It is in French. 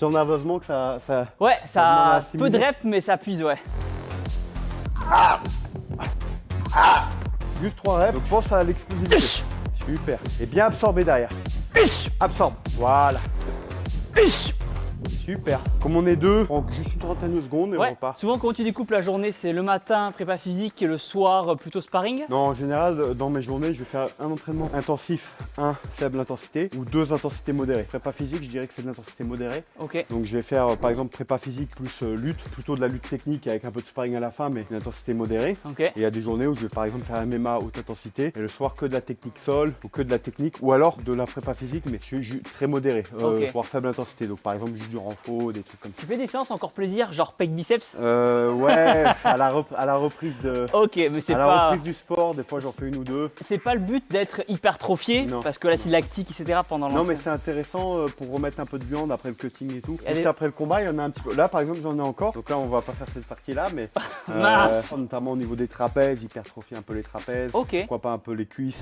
sens nerveusement que ça Ouais, demande ça à a peu de assimiler. reps, mais ça puise, ouais. Juste 3 reps, donc pense à l'explosivité. Super. Et bien absorber derrière. Absorbe. Voilà. Super. Comme on est deux, on prend juste une trentaine de secondes et on Ouais, repart. souvent quand tu découpes la journée, c'est le matin prépa physique et le soir plutôt sparring. Non, en général, dans mes journées, je vais faire un entraînement intensif, un faible intensité ou deux intensités modérées. Prépa physique, je dirais que c'est de l'intensité modérée. Ok. Donc je vais faire par exemple prépa physique plus lutte, plutôt de la lutte technique avec un peu de sparring à la fin, mais une intensité modérée. Ok. Et il y a des journées où je vais par exemple faire un MMA haute intensité et le soir que de la technique sol ou que de la technique ou alors de la prépa physique mais je suis très modéré, Ok. voire faible intensité. Donc par exemple juste du renfort, des trucs comme ça. Tu fais des séances encore plaisir, genre pec biceps? Ouais, à la reprise de. Ok, mais c'est À la pas. reprise du sport, des fois j'en fais une ou deux. C'est pas le but d'être hypertrophié, Non. parce que l'acide lactique, etc. pendant Non mais l'entraînement. c'est intéressant pour remettre un peu de viande après le cutting et tout. Il y a Juste des- après le combat, il y en a un petit peu. Là par exemple j'en ai encore. Donc là on va pas faire cette partie là mais Mince. notamment au niveau des trapèzes, hypertrophier un peu les trapèzes. Ok. Pourquoi pas un peu les cuisses.